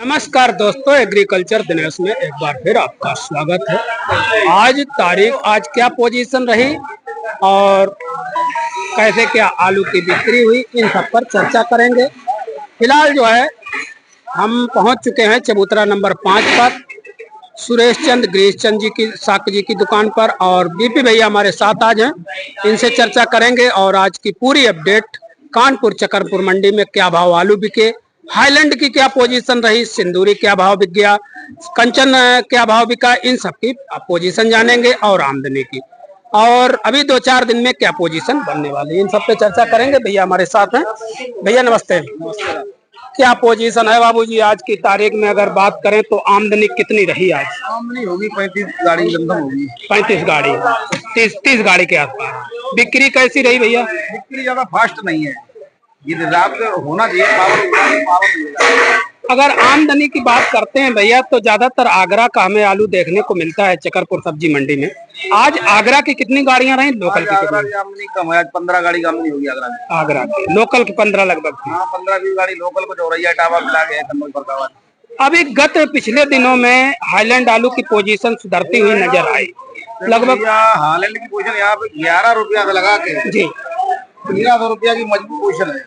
नमस्कार दोस्तों, एग्रीकल्चर दिनेश में एक बार फिर आपका स्वागत है। आज क्या पोजीशन रही और कैसे क्या आलू की बिक्री हुई, इन सब पर चर्चा करेंगे। फिलहाल जो है हम पहुंच चुके हैं चबूतरा नंबर 5 पर सुरेश चंद गिरीश चंद जी की साक जी की दुकान पर, और बीपी भैया हमारे साथ आज हैं। इनसे चर्चा करेंगे और आज की पूरी अपडेट, कानपुर चकरपुर मंडी में क्या भाव आलू बिके, हाईलैंड की क्या पोजीशन रही, सिंदूरी क्या भाव बिक गया, कंचन क्या भाव बिका, इन सब की पोजीशन जानेंगे और आमदनी की, और अभी 2-4 दिन में क्या पोजीशन बनने वाली है, इन सब पे चर्चा करेंगे। भैया हमारे साथ हैं। भैया नमस्ते। क्या पोजीशन है बाबूजी आज की तारीख में? अगर बात करें तो आमदनी कितनी रही आज? आमदनी होगी 35 गाड़ी लमसम होगी। 35 गाड़ी, 30 गाड़ी के आसपास। बिक्री कैसी रही भैया? बिक्री ज्यादा फास्ट नहीं है, ये रात होना चाहिए। अगर आमदनी की बात करते हैं भैया तो ज्यादातर आगरा का हमें आलू देखने को मिलता है चकरपुर सब्जी मंडी में। आज आगरा की कितनी गाड़ियां रही? लोकल की आमदनी कम है, आज 15 गाड़ी की आमदनी होगी आगरा में। आगरा की लोकल की 15 लगभग थी। हाँ, 15-20 गाड़ी लोकल को चौरैया टावा मिला के कन्नौज। अभी पिछले दिनों में हाईलैंड आलू की पोजीशन सुधरती हुई नजर आई। लगभग हाईलैंड की पोजीशन यहाँ पे 11 रुपया लगा के जी 1300 रुपया की मजबूत पोजीशन है।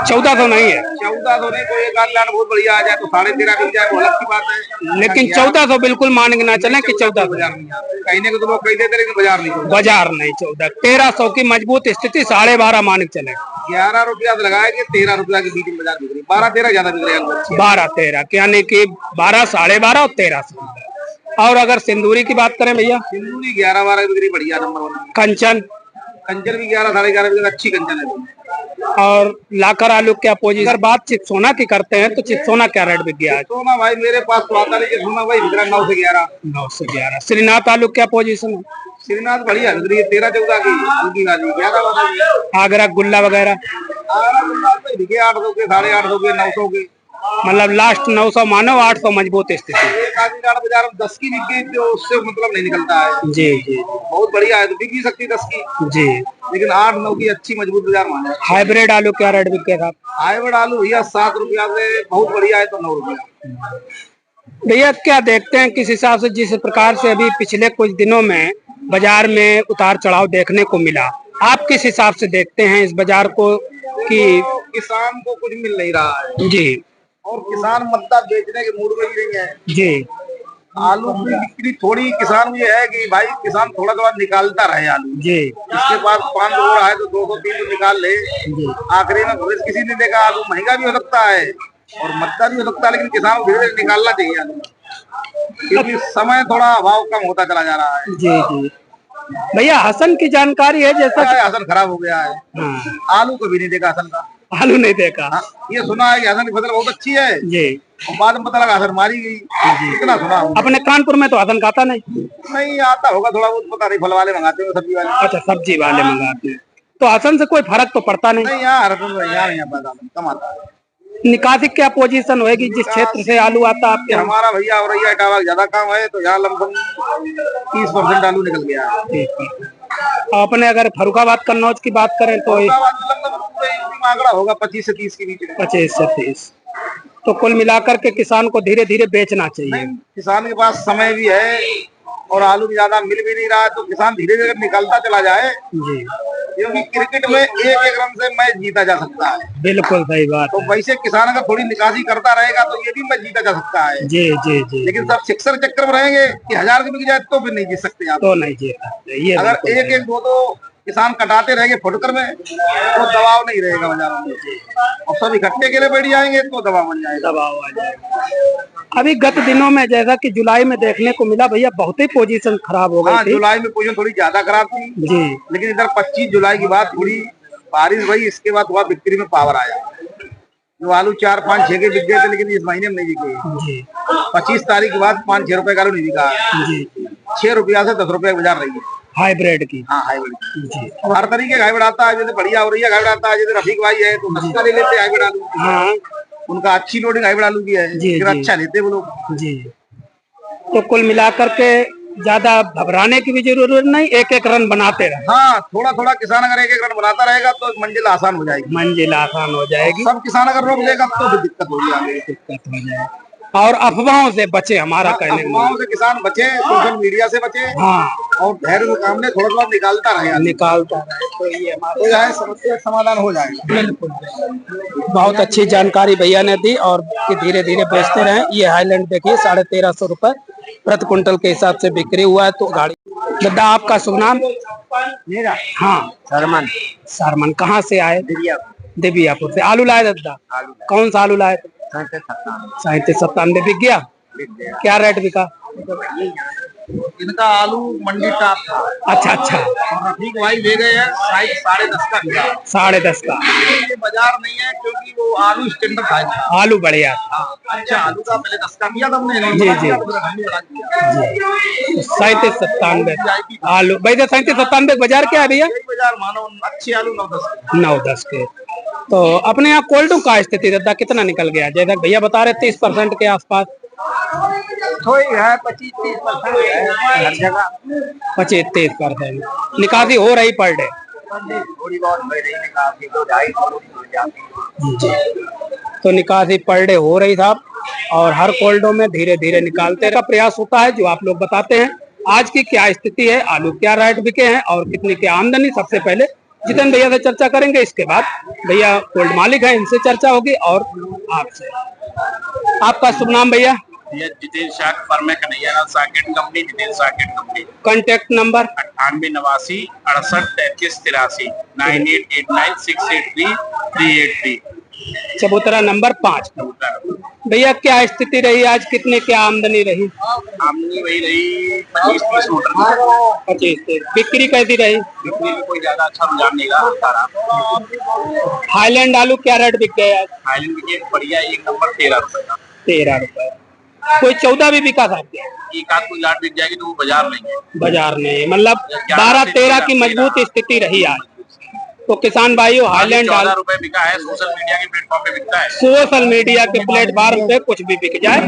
1400 नहीं है। 1400 नहीं, कोई एक आध लाख बहुत बढ़िया आ जाए तो 13.5 मिल जाए, वो अलग की बात है। लेकिन 1400 बिल्कुल मान के ना चले कि 1400 कहने को तो लोग कह देते लेकिन बाजार नहीं 14, 1300 की मजबूत स्थिति 12.5 मान के चले। 11 रुपया लगाए कि 13 रुपया की बीच में बाजार बिक रही, 12-13 ज्यादा बिक रही है। 12-13 यानी कि 12, 12.5 और 1300। और अगर सिंदूरी की बात करें भैया, सिंदूरी 11-12 बिक रही, बढ़िया नंबर 1। कंचन भी 11-11.5 अच्छी कंचन है। और लाकर आलू क्या पोजीशन? अगर बात चिप्सोना की करते हैं तो चिप्सोना क्या रेट बिक गया? चिप्सोना भाई मेरे पास तो आता नहीं, चिप्सोना भाई बिक रहा 9 से 11। 9 से 11। श्रीनाथ आलू क्या पोजीशन है? श्रीनाथ बढ़िया बिक रही है, 13-14 की हल्की वाली, 11-12 की। आगरा गुल्ला वगैरह बिके 800 के, 850 के, 900 के, मतलब लास्ट 900 मानो, 800 मजबूत स्थिति। बाजार में 10 की बिक गई तो उससे मतलब नहीं निकलता है। जी जी, बहुत बढ़िया है तो बिक भी सकती 10 की जी, लेकिन 8-9 की अच्छी मजबूत बाजार माने। हाइब्रिड आलू क्या रेट बिक गया? हाइब्रिड आलू भैया 7 रुपया से बहुत बढ़िया है तो 9 रुपया। भैया क्या देखते हैं किस हिसाब से, जिस प्रकार से अभी पिछले कुछ दिनों में बाजार में उतार चढ़ाव देखने को मिला, आप किस हिसाब से देखते हैं इस बाजार को कि किसान को कुछ मिल नहीं रहा है जी, और किसान मद्दा बेचने के मूड में भी नहीं है जी। आलू की बिक्री थोड़ी किसान ये है कि भाई किसान थोड़ा थोड़ा निकालता रहे आलू जी, इसके पास 500 हो रहा है तो 200-300 निकाल ले, आखिरी में भविष्य किसी ने देखा आलू महंगा भी हो सकता है और मद्दा भी हो सकता है, लेकिन किसान को धीरे धीरे निकालना चाहिए आलू, क्योंकि समय थोड़ा अभाव कम होता चला जा रहा है। जी जी भैया हसन की जानकारी है? जैसा हसन खराब हो गया है। हाँ। आलू कभी नहीं देखा हसन का, आलू नहीं देखा। हाँ, ये सुना है कि हसन की फसल बहुत अच्छी है जी, और बाद में पता लगा हसन मारी गई। इतना सुना अपने कानपुर में तो हसन खाता नहीं आता होगा, थोड़ा बहुत पता नहीं, फल वाले मंगाते हो, सब्जी वाले। अच्छा, सब्जी वाले मंगाते हैं तो हसन से कोई फर्क तो पड़ता नहीं। यहाँ कम आता है। निकासी क्या पोजीशन होगी जिस क्षेत्र से आलू आता है आपके? हमारा भैया और ज्यादा काम है तो यहाँ लमसम 30% आलू निकल गया है। अपने अगर फरुखाबाद कन्नौज की बात करें तो आंकड़ा होगा 25 से 30 के बीच में। 25 से 30। तो कुल मिलाकर के किसान को धीरे धीरे बेचना चाहिए। किसान के पास समय भी है और आलू भी ज्यादा मिल भी नहीं रहा है तो किसान धीरे धीरे निकालता चला जाए जी, क्योंकि क्रिकेट में एक रन से मैच जीता जा सकता है। बिल्कुल सही बात। तो वैसे किसान अगर थोड़ी निकासी करता रहेगा तो ये भी मैच जीता जा सकता है। जी जी जी। लेकिन सब सिक्सर चक्कर में रहेंगे कि 1000 के बिक जाए तो फिर नहीं जीत सकते आप, तो नहीं जीत सकते। अगर एक दो किसान कटाते रहेंगे फुटकर में तो दबाव नहीं रहेगा बाजारों में, और सब इकट्ठे के लिए बैठ जाएंगे तो दबाव बन जाएगा, दबाव आ जाएगा। अभी गत दिनों में जैसा कि जुलाई में देखने को मिला भैया बहुत ही पोजीशन खराब हो गई। हाँ, जुलाई में पोजीशन थोड़ी ज्यादा खराब थी जी, लेकिन इधर 25 जुलाई की बात थोड़ी बारिश भई, इसके बाद थोड़ा बिक्री में पावर आया। जो आलू 4, 5, 6 के बिक गए थे लेकिन इस महीने में नहीं बिके। 25 तारीख के बाद 5-6 रुपए का आलू नहीं बिका जी, 6 रुपया से 10 रुपए बाजार रही है हाइब्रिड की। हाँ, हाइब्रिड जी, हर तरीके का हाइब्रिड आता है, जैसे बढ़िया हो रही है हाइब्रिड आता है, जैसे रफीक भाई है तो सस्ता ले लेते हाइब्रिड आलू। हाँ, उनका अच्छी लोडिंग हाइब्रिड आलू की है जी, अच्छा लेते वो लोग जी। तो कुल मिलाकर के ज्यादा घबराने की भी जरूरत नहीं, एक एक रन बनाते रहे। हाँ, थोड़ा थोड़ा किसान अगर एक एक रन बनाता रहेगा तो मंजिल आसान हो जाएगी। मंजिल आसान हो जाएगी। सब किसान अगर रोक देगा तो भी दिक्कत होगी, आगे दिक्कत हो जाएगी। और अफवाहों से बचे, हमारा कहने का अफवाहों से किसान बचे, सोशल मीडिया से बचे। हाँ, और धैर्य से काम में थोड़ा थोड़ा निकालता रहे तो ये हमारे समस्या समाधान हो जाएगा। बिल्कुल। बहुत अच्छी जानकारी भैया ने दी और धीरे धीरे बेचते रहे। ये हाईलैंड देखिए 1350 रुपए प्रति क्विंटल के हिसाब से बिक्री हुआ है। तो गाड़ी दादा, आपका शुभ नाम? मेरा हाँ, सरमन। सरमन कहाँ से आए? देवियापुर से। आलू लाए दादा? कौन सा आलू लाए थे? 37-97 बिक गया? क्या रेट बिका? इनका आलू मंडी टॉप था। अच्छा अच्छा। और रफीक भाई ले गए हैं 10.5 का किया। 10.5 का। ये बाजार नहीं है क्योंकि वो आलू स्टैंडर्ड था। आलू बढ़िया। अच्छा, आलू का पहले 10 का किया था हमने। जी जी जी। 37-97 आलू भाई। 37-97 बाजार क्या है भैया? बाजार मानो अच्छे आलू 9-10 के। तो अपने यहाँ कोल्डों का स्थिति दादा कितना निकल गया? जैसा भैया बता रहे 30% के आसपास थोड़ी है, 25-30% है हर जगह। 25-30% निकासी हो रही पर डे? थोड़ी बहुत हो रही निकासी, 2-2.5 जी। तो निकासी पर डे हो रही साहब, और हर कोल्डो में धीरे धीरे निकालते का प्रयास होता है, जो आप लोग बताते हैं आज की क्या स्थिति है, आलू क्या रेट बिके हैं और कितनी क्या आमदनी। सबसे पहले जितेंद्र भैया से चर्चा करेंगे, इसके बाद भैया कोल्ड मालिक है, इनसे चर्चा होगी और आपसे। आपका शुभ नाम भैया? जितेंद्र शाह, फर्मे Kanhaiya Saket company, Jitendra Saket company. Contact number 9889 68 33 83 9889 683 383। चबूतरा नंबर 5। भैया क्या स्थिति रही आज? कितने क्या आमदनी रही? आमदनी वही रही 25-30 मोटर। 25-30। बिक्री कैसी रही? बिक्री में कोई ज्यादा अच्छा रुझान नहीं रहा। हाईलैंड आलू क्या रेट बिक गए आज? हाईलैंड बिके बढ़िया, एक नंबर 13 रुपए का। 13 रुपए। कोई 14 भी बिका था? एक आध कोई लाट बिक जाएगी तो वो बाजार नहीं है। बाजार नहीं, मतलब 12-13 की मजबूत स्थिति रही आज। तो किसान भाइयों, हाईलैंड 14 रुपए बिका है। सोशल मीडिया के प्लेटफॉर्म पे बिकता है। सोशल मीडिया के प्लेटफॉर्म पे कुछ भी बिक जाए।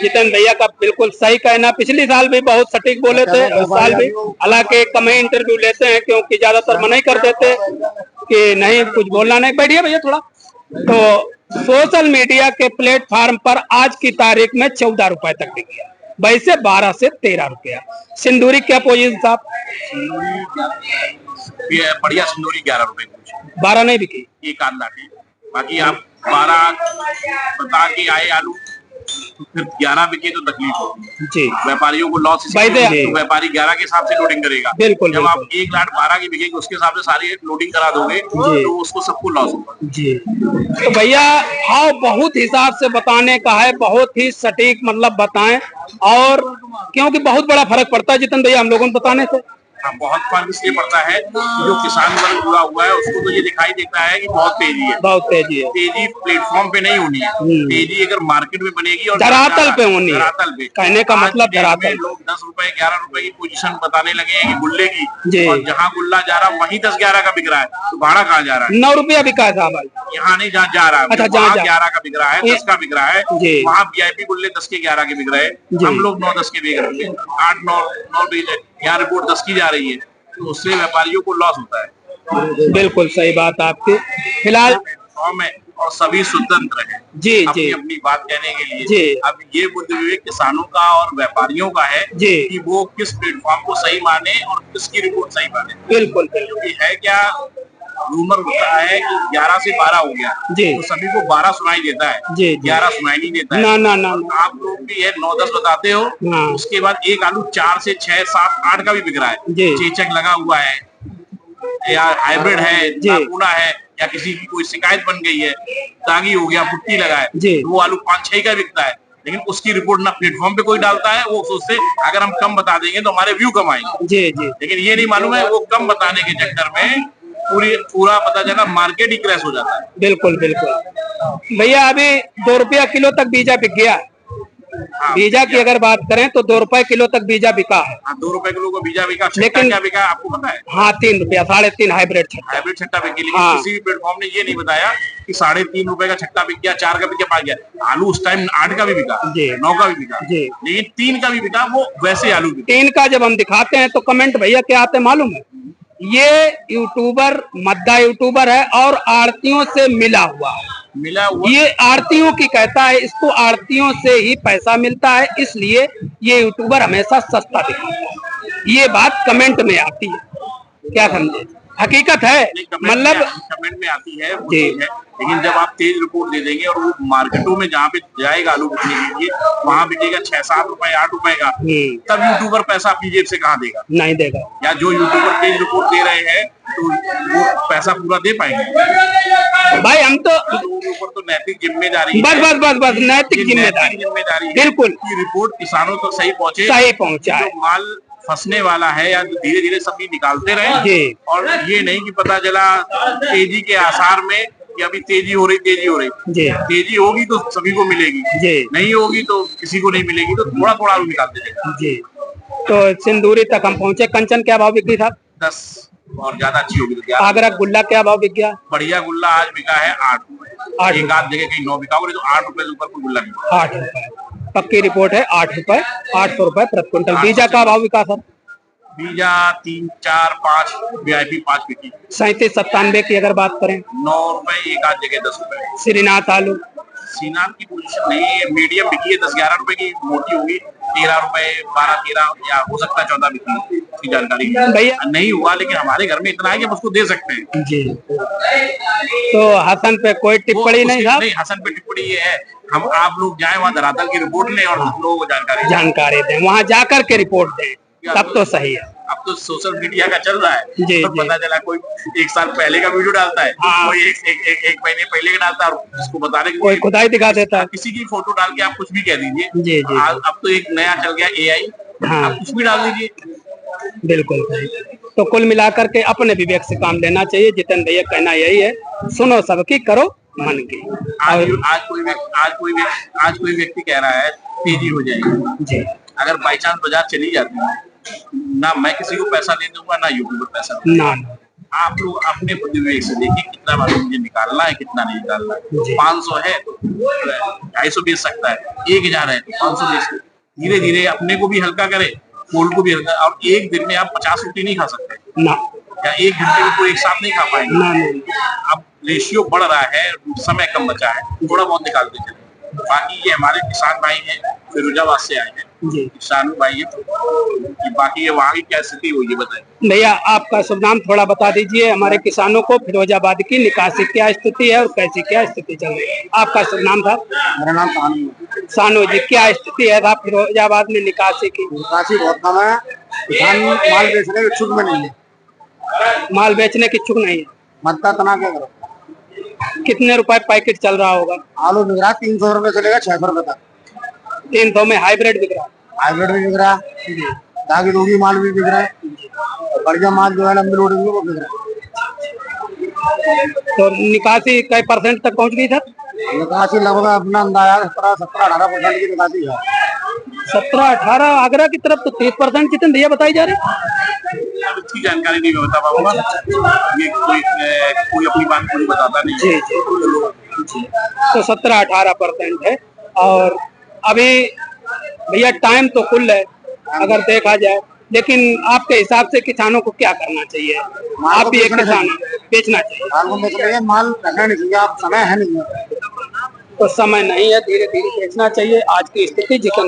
जितेंद्र भैया का बिल्कुल सही कहना। पिछले साल भी बहुत सटीक बोले थे, इस साल भी। हालांकि कम ही इंटरव्यू लेते हैं क्योंकि ज्यादातर मना ही कर देते कि नहीं कुछ बोलना नहीं। बैठिए भैया थोड़ा। तो सोशल मीडिया के प्लेटफॉर्म पर आज की तारीख में 14 रुपए तक बिक गया, वैसे 12 से 13 रुपया। सिंदूरी क्या पोजीशन साहब? बढ़िया सिंदूरी 11 रुपए। 12 नहीं बिकी? एक आध लाठी। बाकी आप 12 बता के आए आलू तो फिर 11 बिके तो तकलीफ होगी जी। व्यापारियों को लॉस, तो व्यापारी 11 के हिसाब से लोडिंग करेगा। बिल्कुल। जब आप 1 लाख 12 की बिकेगी उसके हिसाब से सारी लोडिंग करा दोगे तो उसको सबको लॉस होगा जी। तो भैया भाव बहुत हिसाब से बताने का है, बहुत ही सटीक मतलब बताएं, और क्योंकि बहुत बड़ा फर्क पड़ता है जितेंद्र भैया हम लोगों को बताने से। हाँ, बहुत फर्क इसलिए पड़ता है कि जो किसान वर्ग जुड़ा हुआ है उसको तो ये दिखाई देता है कि बहुत तेजी है। बहुत तेजी है। तेजी प्लेटफॉर्म पे नहीं होनी है। तेजी अगर मार्केट में बनेगी और धरातल पे होनी है। धरातल पे कहने का मतलब धरातल। लोग 10 रुपए 11 रुपए की पोजीशन बताने लगे हैं कि गुल्ले की, और जहाँ गुल्ला जा रहा है वहीं 10-11 का बिक रहा है, तो भाड़ा कहाँ जा रहा है? 9 रुपया बिका है साहब। यहाँ नहीं, जहाँ जा रहा है। अच्छा, जहाँ 11 का बिक रहा है, 10 का बिक रहा है, वहाँ VIP गुल्ले 10 के 11 के बिक रहे हैं। हम लोग 9-10 के बिक रहे हैं। 8-9 यहाँ रिपोर्ट 10 की जा रही है, तो उससे व्यापारियों को लॉस होता है। बिल्कुल सही बात आपकी। फिलहाल और सभी स्वतंत्र है जी अपनी जी अपनी बात कहने के लिए जी। अब ये बुद्ध विवेक किसानों का और व्यापारियों का है जी कि वो किस प्लेटफॉर्म को सही माने और किसकी रिपोर्ट सही माने। बिल्कुल। क्योंकि है क्या, रूमर होता है कि 11 से 12 हो गया जी, तो सभी को 12 सुनाई देता है जी, 11 सुनाई नहीं देता है। ना ना ना, आप लोग भी है 9-10 बताते हो, उसके बाद एक आलू 4 से 6, 7, 8 का भी बिक रहा है। चेचक लगा हुआ है या हाइब्रिड है, नागपुरा है, या किसी की कोई शिकायत बन गई है, दागी हो गया, पुट्टी लगा है, तो वो आलू 5-6 का बिकता है। लेकिन उसकी रिपोर्ट ना प्लेटफॉर्म पे कोई डालता है। वो सोचते अगर हम कम बता देंगे तो हमारे व्यू कम आएंगे जी जी। लेकिन ये नहीं मालूम है वो कम बताने के चक्कर में पूरा पता चला मार्केट ही क्रैश हो जाता है। बिल्कुल बिल्कुल। भैया अभी 2 रुपया किलो तक बीजा बिक गया, बीजा की अगर बात करें तो 2 रुपए किलो तक बीजा बिका है। 2 रुपए किलो को बीजा बिका, लेकिन क्या बिका आपको पता है? हाँ 3 रुपया, 3.5 हाइब्रिड छट्टा। हाइब्रिड छट्टा बिकी, लेकिन किसी भी प्लेटफॉर्म ने ये नहीं बताया कि 3.5 रुपए का छट्टा बिक गया, 4 का बिक गया, 5 गया। आलू उस टाइम 8 का भी बिका, 9 का भी बिका, लेकिन 3 का भी बिका, वो वैसे आलू बिका। 3 का जब हम दिखाते हैं तो कमेंट भैया क्या आते हैं मालूम है? ये यूट्यूबर मद्दा यूट्यूबर है और आड़तियों से मिला हुआ है। ये आड़तियों की कहता है, इसको आड़तियों से ही पैसा मिलता है, इसलिए ये यूट्यूबर हमेशा सस्ता दिखाता है। ये बात कमेंट में आती है, क्या समझे? हकीकत है, मतलब कमेंट में आती है वो है, लेकिन जब आप तेज रिपोर्ट दे देंगे और वो मार्केटों में जहाँ पे जाएगा आलू बिकने के लिए, वहाँ बिकेगा 6-7 रुपए 8 रुपए का, तब यूट्यूबर पैसा अपनी जेब से कहाँ देगा? नहीं देगा। या जो यूट्यूबर तेज रिपोर्ट दे रहे हैं तो वो पैसा पूरा दे पाएंगे? भाई हम तो ऊपर तो नैतिक जिम्मेदारी, बस नैतिक जिम्मेदारी बिल्कुल की रिपोर्ट किसानों तक सही पहुंचा जो माल फंसने वाला है या धीरे धीरे सभी निकालते रहे, और ये नहीं कि पता चला तेजी के आसार में कि अभी तेजी हो रही, तेजी होगी तो सभी को मिलेगी, नहीं होगी तो किसी को नहीं मिलेगी, तो थोड़ा थोड़ा आलू निकालते जाएंगे। तो सिंदूरी तक हम पहुंचे। कंचन क्या भाव बिक गई था? 10, और ज्यादा अच्छी होगी तो आगरा गुल्ला क्या भाव बिक गया? बढ़िया गुल्ला आज बिका है 8 रुपए, एक आध जगह कहीं 9 बिका होगा, तो 8 रुपए से ऊपर कोई गुल्ला नहीं। 8 रुपए पक्की रिपोर्ट है, 8 रुपए, 800 रुपए प्रति क्विंटल। बीजा का भाव बिका सर? बीजा 3, 4, 5 VIP 5 बिकी। 37-97 की अगर बात करें 9 रुपए, एक आध जगह 10 रुपए। श्रीनाथ आलू? श्रीनाथ की पोजीशन नहीं है, मीडियम बिकी है, 10-11 रुपए की मोटी होगी, 13 रुपए, 12-13 या हो सकता है 14 बिकी, इसकी जानकारी भैया नहीं हुआ, लेकिन हमारे घर में इतना है कि हम उसको दे सकते हैं जी। तो हसन पे कोई टिप्पणी नहीं था? नहीं, हसन पे टिप्पणी ये है, हम आप लोग जाए वहाँ धरातल की रिपोर्ट लें और हम लोगों को जानकारी दें, वहाँ जाकर के रिपोर्ट दें, तब तो सही है। अब तो सोशल मीडिया का चल रहा है, तो पता चला कोई 1 साल पहले का वीडियो डालता है, कोई एक महीने पहले का डालता है, और उसको बताने के कोई खुदाई दिखा देता है, किसी की फोटो डाल के आप कुछ भी कह दीजिए। अब तो एक नया चल गया AI, आप कुछ भी डाल दीजिए। बिल्कुल। तो कुल मिलाकर के अपने विवेक से काम लेना चाहिए। जितेंद्र भैया कहना यही है, सुनो सबकी, करो मन की। आज कोई व्यक्ति कह रहा है तेजी हो जाएगी जी, अगर बाई चांस बाजार चली जाती है, ना मैं किसी को पैसा दे दूंगा, ना यूट्यूबर पैसा ना। आप लोग अपने विवेक से देखिए कितना बार मुझे निकालना है, कितना नहीं निकालना है। 500 है तो 250 बेच सकता है, 1000 है तो 500 बेच। धीरे धीरे अपने को भी हल्का करे, कोल्ड को भी हल्का। और एक दिन में आप 50 रोटी नहीं खा सकते ना, या एक घंटे में कोई एक साथ नहीं खा पाएंगे। अब रेशियो बढ़ रहा है, समय कम बचा है, थोड़ा बहुत निकालते चले। बाकी ये हमारे किसान भाई हैं, फिरोजाबाद से आए हैं, किसान भाई है, तो बाकी ये वहाँ की क्या स्थिति हुई है बताइए भैया। आपका शुभ नाम थोड़ा बता दीजिए हमारे किसानों को, फिरोजाबाद की निकासी क्या स्थिति है और कैसी क्या स्थिति चल रही है? आपका शुभ नाम था? मेरा नाम सानू। सानू जी, क्या स्थिति है आप फिरोजाबाद में निकासी की? निकासी बहुत कम है, किसान माल बेचने के इच्छुक में नहीं है। माल बेचने की इच्छुक नहीं है, मत्ता तना क्या करो। कितने रुपए पैकेट चल रहा होगा? आलू बिक रहा है 300 रुपए से लेकर 600 रुपए तक। 300 में हाइब्रिड बिक रहा है? हाइब्रिड भी बिक रहा है, दागी दोगी माल भी बिक रहा है, बढ़िया माल जो है लंबी लोडिंग वो बिक रहा है। तो निकासी कई % तक पहुंच गई सर? निकासी लगभग अपना अंदाजा 17-18% की निकासी है। 17-18? आगरा की तरफ तो 30% जितने भैया बताई जा रही। इसकी जानकारी नहीं बता पाऊंगा, ये कोई अपनी बात नहीं बताता नहीं। जी। तो 17-18% है। और अभी भैया टाइम तो कुल है अगर देखा जाए, लेकिन आपके हिसाब से किसानों को क्या करना चाहिए? आप भी एक किसान हैं, बेचना चाहिए, माल रखना नहीं चाहिए। आप समय है नहीं, तो समय नहीं है, धीरे धीरे बेचना चाहिए। आज की स्थिति जितनी